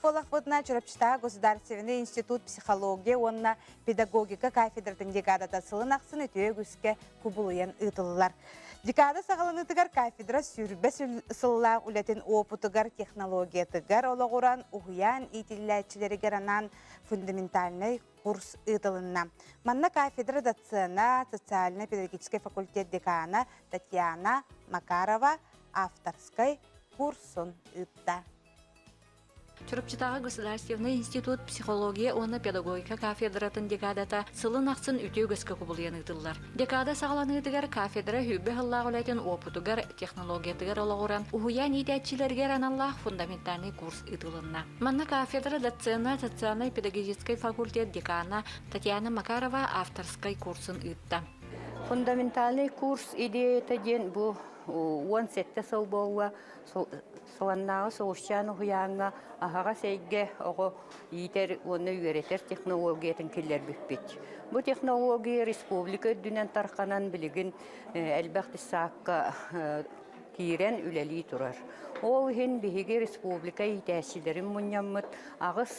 болақ бұдына Чурапчытағы Государственный институт психология, онына педагогика кафедратын декадата сылын ақсын өтіе көске күбілуен ұтылылар. Декада сағаланытығар кафедра сүрбе сыллақ үлетін опытығар технологиятығар олағыран ұғыян итілләтчілерігер анан фундаментальный курс ұтылынна. Манна кафедра доцена социально-педагогический факультет декана Татьяна Макарова авторской курсын ұтта. Чурапчытағы Государственный институт психология, оны педагогика кафедратын декадата сылын ақсын үтеу көскі күбілген ұтылар. Декада сағаланытығар кафедра хүбі ғыллағы үләтен опытығар технологиятығар олағыран ұхуян идәтчілергер аналлақ фундаментальный курс ұтылынна. Манна кафедра доцена социально-педагогический факультет декана Татьяна Макарова авторской курсын ұтта. Фундаментальный курс идеята ден бұл 17 сыл болуа соғаннағы соғышчан ұғыяңа ағаға сәйге оғы етер оны үйеретер технологиятын келер бүкпет. Бұл технология республика дүнен тарқанан білігін әлбәқті саққа кейрен үләлі тұрар. Ол хен бігі республика етәсілерін мұнямыд ағыз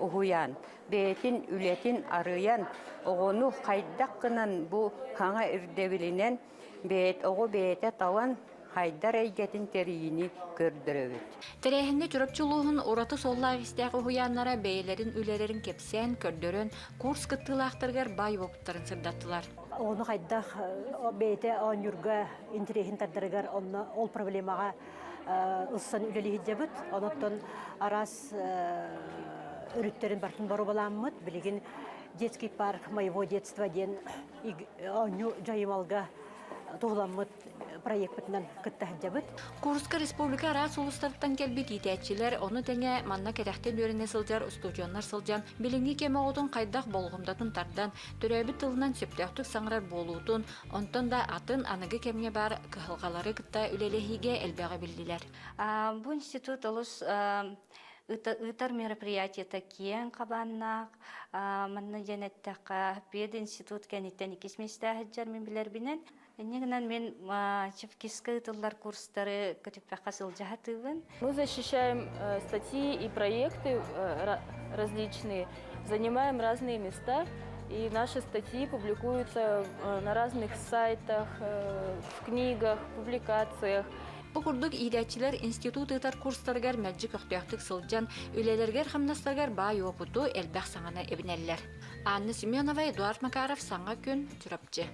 ұғыян, бәйтін үләтін арыян оғыны қайдаққынан бұл хаңа үрдевілінен бәйт оғы бәйті талан хайдар әйгетін терейіні көрдірөвіт. Терейхінде жүріпчілуғын ораты соллағы істәғі ұяңнара бәйлерін үлерерін кепсен, көрдірін, курс кыттылақтырғар бай боптарын сырдаттылар. Оны қайдақ бәйті оңырға интерейхін тардырығар ол проблемаға ұссан үлелі хиджабыт. Оныттан арас үріттерін бартын бару баламыд. Білеген детский парк моего детства ден оңы жайымалға тоғыламыд проектпітінен күтті жабыт. Курска республика арас ұлыстарттан келбет етәтчілер, оны тәңе манна кәрәқтен өріне сылжар, ұстудионлар сылжан, біліңгі кеме оғытын қайдақ болғымдатын тардан, түрәбі тылынан сөптәқтік саңырар болуытын, онтан да атын анығы кемге бар көхілғалары күтті үлелехиге әлбәғі білділер. Бұл институт олыс ытар мероприятия такие кабаннак, манна жанеттака пед институт кәнеттен икисместә хаджармен билер бинен. Негнан мен чевкиска ытыллар курстары көтүппәкка сылжаһатыбын. Мы защищаем статьи и проекты различные, занимаем разные места, и наши статьи публикуются на разных сайтах, в книгах, публикациях. Бұл күрдік идәтчілер институт ытар курстаргар мәджі көқтіяқтық сылджан, үлелергер хамнастаргар бай опыту әлбәқ саңана әбінәлілер. Анна Семенова, Эдуард Макаров, Саңа күн, Чурапчы.